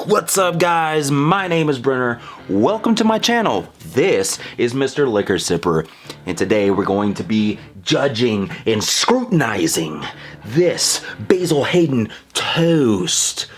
What's up, guys? My name is Brenner. Welcome to my channel. This is Mr. Liquor Sipper, and today we're going to be judging and scrutinizing this Basil Hayden toast.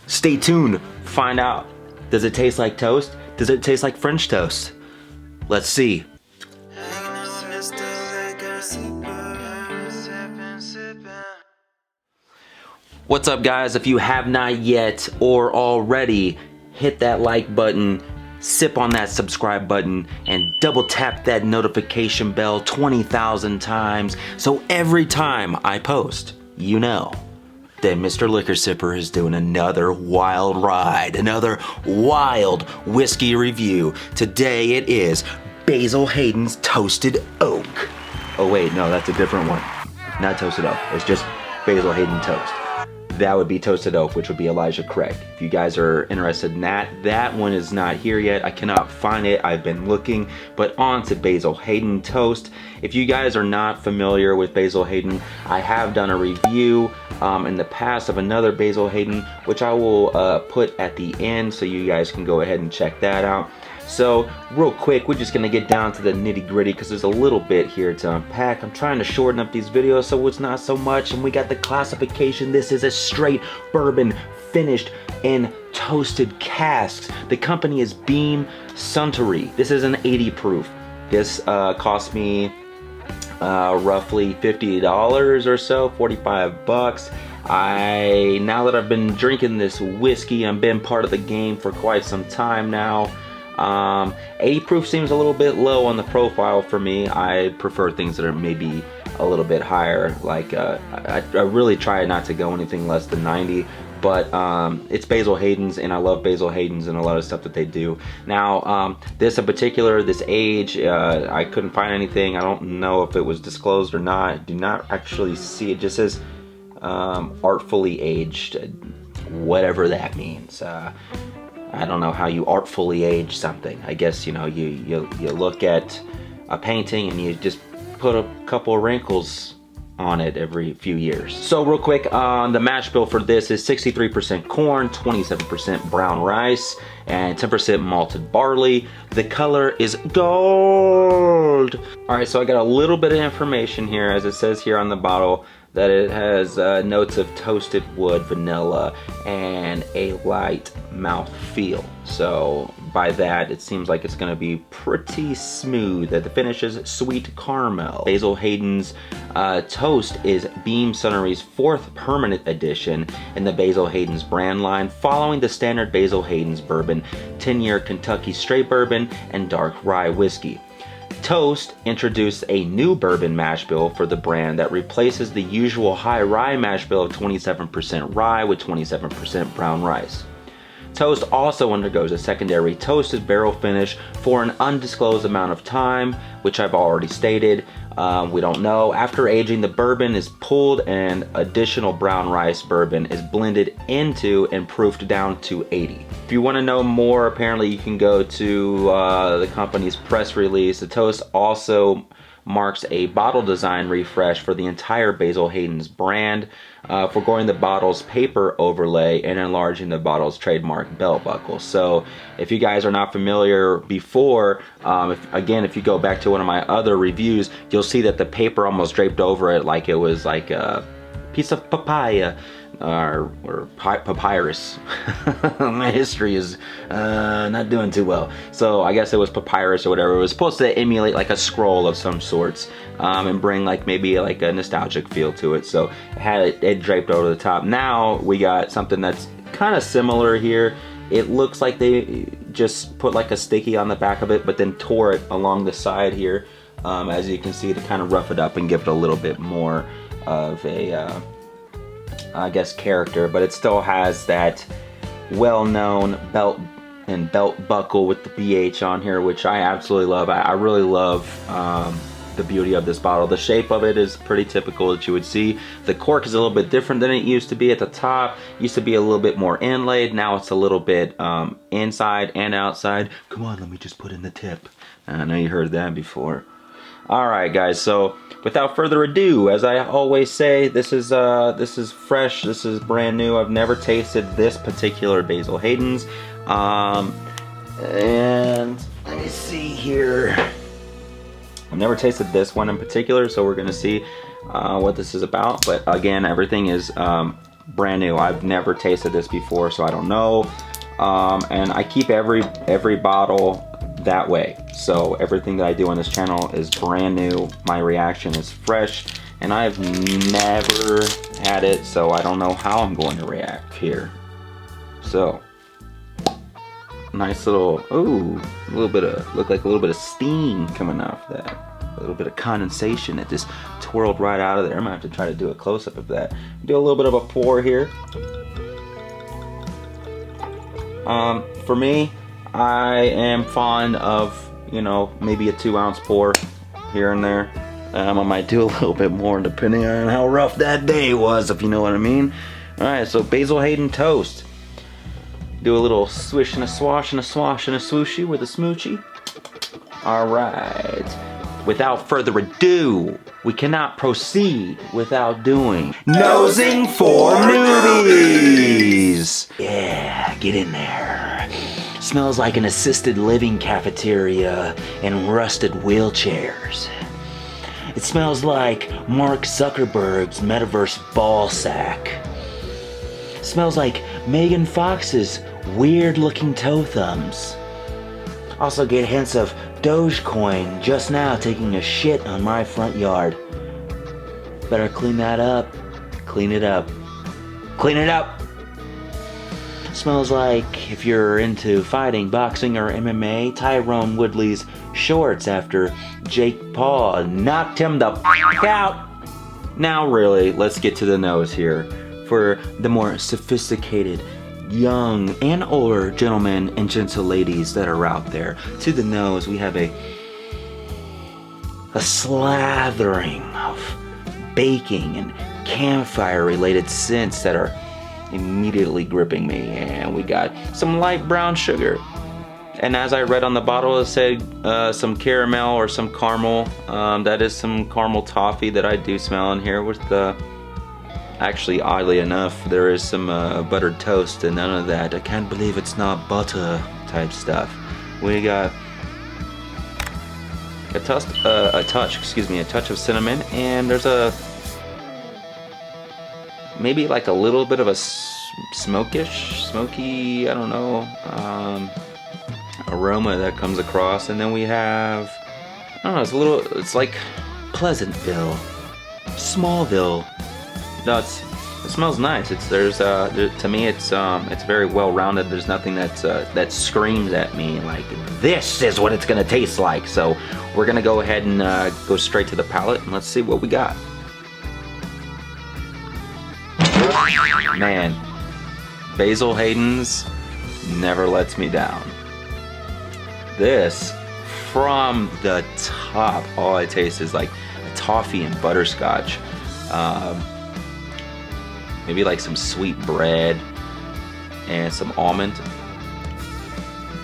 Stay tuned. Find out. Does it taste like toast? Does it taste like French toast? Let's see. What's up, guys? If you have not yet or already, hit that like button, sip on that subscribe button, and double tap that notification bell 20,000 times so every time I post, you know that Mr. Liquor Sipper is doing another wild ride, another wild whiskey review. Today it is Basil Hayden's Toasted Oak. Oh wait, no, that's a different one. Not Toasted Oak, it's just Basil Hayden Toast. That would be Toasted Oak, which would be Elijah Craig. If you guys are interested in that one is not here yet. I cannot find it. I've been looking, but on to Basil Hayden Toast. If you guys are not familiar with Basil Hayden, I have done a review in the past of another Basil Hayden, which I will put at the end so you guys can go ahead and check that out. So real quick, we're just gonna get down to the nitty gritty because there's a little bit here to unpack. I'm trying to shorten up these videos so it's not so much. And we got the classification. This is a straight bourbon finished in toasted casks. The company is Beam Suntory. This is an 80 proof. This cost me roughly $50 or so, 45 bucks. Now that I've been drinking this whiskey, I've been part of the game for quite some time now. 80 proof seems a little bit low on the profile for me. I prefer things that are maybe a little bit higher. Like I really try not to go anything less than 90, but it's Basil Hayden's, and I love Basil Hayden's and a lot of stuff that they do. Now this in particular, this age, I couldn't find anything. I don't know if it was disclosed or not. I do not actually see it. Just says artfully aged, whatever that means. I don't know how you artfully age something. I guess, you know, you look at a painting and you just put a couple of wrinkles on it every few years. So real quick, the mash bill for this is 63% corn, 27% brown rice, and 10% malted barley. The color is gold. All right, so I got a little bit of information here, as it says here on the bottle, that it has notes of toasted wood, vanilla, and a light mouth feel. So by that, it seems like it's gonna be pretty smooth. The finish is sweet caramel. Basil Hayden's toast is Beam Suntory's 4th permanent edition in the Basil Hayden's brand line, following the standard Basil Hayden's bourbon, 10-year Kentucky straight bourbon, and dark rye whiskey. Toast introduced a new bourbon mash bill for the brand that replaces the usual high rye mash bill of 27% rye with 27% brown rice. Toast also undergoes a secondary toasted barrel finish for an undisclosed amount of time, which I've already stated. We don't know. After aging, the bourbon is pulled and additional brown rice bourbon is blended into and proofed down to 80. If you want to know more, apparently you can go to the company's press release. The toast also marks a bottle design refresh for the entire Basil Hayden's brand, foregoing the bottle's paper overlay and enlarging the bottle's trademark belt buckle. So if you guys are not familiar before, if you go back to one of my other reviews, you'll see that the paper almost draped over it like it was like a piece of papaya or papyrus. My history is not doing too well. So I guess it was papyrus or whatever. It was supposed to emulate like a scroll of some sorts and bring like maybe like a nostalgic feel to it. So it had it draped over the top. Now we got something that's kind of similar here. It looks like they just put like a sticky on the back of it, but then tore it along the side here, as you can see, to kind of rough it up and give it a little bit more of a I guess character, but it still has that well-known belt and belt buckle with the BH on here, which I absolutely love. I really love the beauty of this bottle. The shape of it is pretty typical that you would see. The cork is a little bit different than it used to be at the top. It used to be a little bit more inlaid. Now it's a little bit inside and outside. Come on, let me just put in the tip. I know you heard that before. All right, guys. So without further ado, as I always say, this is fresh. This is brand new. I've never tasted this particular Basil Hayden's. And let me see here. I've never tasted this one in particular, so we're gonna see what this is about. But again, everything is brand new. I've never tasted this before, so I don't know. And I keep every bottle that way. So everything that I do on this channel is brand new. My reaction is fresh, and I've never had it, so I don't know how I'm going to react here. So, nice little, ooh, a little bit of, look like a little bit of steam coming off that. A little bit of condensation that just twirled right out of there. I'm gonna have to try to do a close-up of that. Do a little bit of a pour here. For me, I am fond of, you know, maybe a 2-ounce pour here and there. I might do a little bit more depending on how rough that day was, if you know what I mean. Alright, so Basil Hayden toast. Do a little swish and a swash and a swash and a swooshy with a smoochie. Alright. Without further ado, we cannot proceed without doing Nosing for Newbies! Yeah, get in there. Smells like an assisted living cafeteria and rusted wheelchairs. It smells like Mark Zuckerberg's metaverse ball sack. It smells like Megan Fox's weird-looking toe thumbs. Also get hints of Dogecoin just now taking a shit on my front yard. Better clean that up. Clean it up. Clean it up! Smells like, if you're into fighting, boxing, or MMA, Tyrone Woodley's shorts after Jake Paul knocked him the f*** out. Now really, let's get to the nose here. For the more sophisticated, young and older gentlemen and gentle ladies that are out there, to the nose we have a slathering of baking and campfire related scents that are immediately gripping me. And we got some light brown sugar, and as I read on the bottle it said some caramel or some caramel. That is some caramel toffee that I do smell in here with the actually, oddly enough, there is some buttered toast and none of that. I can't believe it's not butter type stuff. We got a touch of cinnamon, and there's maybe like a little bit of a smoky, I don't know, aroma that comes across. And then we have, I don't know, it's like Pleasantville, Smallville. No, it smells nice. To me, it's very well rounded. There's nothing that screams at me like this is what it's gonna taste like. So we're gonna go ahead and go straight to the palate, and let's see what we got. Man, Basil Hayden's never lets me down. This, from the top, all I taste is like a toffee and butterscotch. Maybe like some sweet bread and some almond.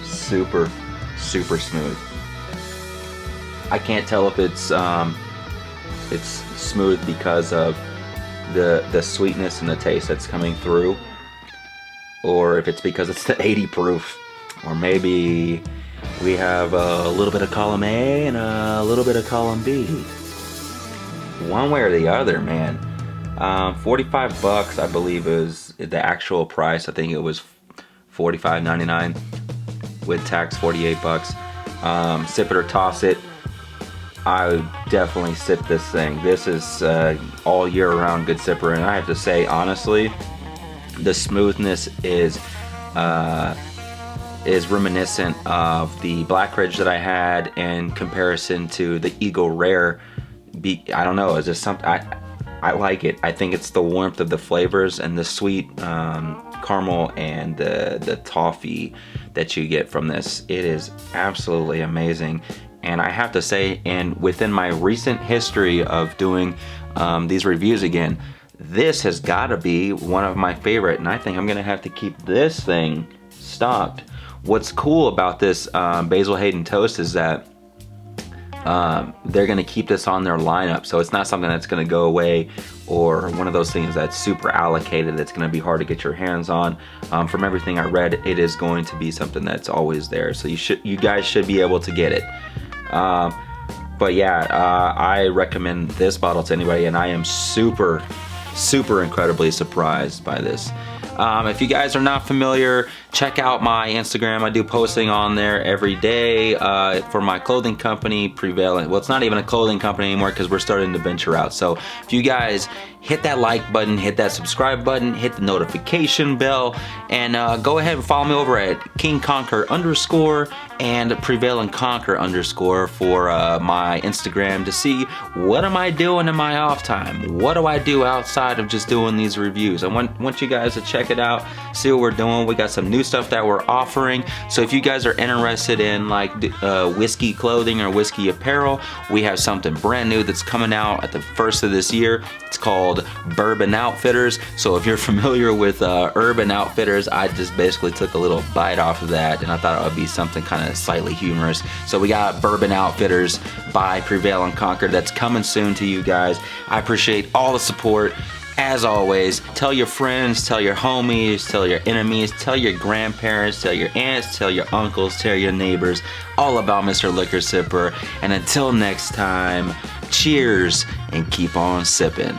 Super, super smooth. I can't tell if it's smooth because of the sweetness and the taste that's coming through, or if it's because it's the 80 proof, or maybe we have a little bit of column A and a little bit of column B. One way or the other, man. 45 bucks, I believe, is the actual price. I think it was $45.99 with tax, 48 bucks. Sip it or toss it. I would definitely sip this thing. This is all year round good sipper, and I have to say, honestly, the smoothness is reminiscent of the Black Ridge that I had in comparison to the Eagle Rare. I don't know, it's just something, I like it. I think it's the warmth of the flavors and the sweet caramel and the toffee that you get from this. It is absolutely amazing. And I have to say, and within my recent history of doing these reviews again, this has got to be one of my favorite, and I think I'm gonna have to keep this thing stocked. What's cool about this Basil Hayden toast is that they're gonna keep this on their lineup. So it's not something that's gonna go away, or one of those things that's super allocated that's gonna be hard to get your hands on. From everything I read, it is going to be something that's always there. So you guys should be able to get it. But yeah, I recommend this bottle to anybody, and I am super incredibly surprised by this. If you guys are not familiar, check out my Instagram. I do posting on there every day for my clothing company, Prevalent. Well, it's not even a clothing company anymore because we're starting to venture out. So if you guys hit that like button, hit that subscribe button, hit the notification bell, and go ahead and follow me over at KingConquer_ and PrevalentConquer_ for my Instagram to see what am I doing in my off time. What do I do outside of just doing these reviews? I want you guys to check it out, see what we're doing. We got some new stuff that we're offering. So if you guys are interested in like whiskey clothing or whiskey apparel, we have something brand new that's coming out at the first of this year. It's called Bourbon Outfitters. So if you're familiar with Urban Outfitters, I just basically took a little bite off of that, and I thought it would be something kind of slightly humorous. So we got Bourbon Outfitters by Prevail & Conquer that's coming soon to you guys. I appreciate all the support. As always, tell your friends, tell your homies, tell your enemies, tell your grandparents, tell your aunts, tell your uncles, tell your neighbors all about Mr. Liquor Sipper. And until next time, cheers and keep on sipping.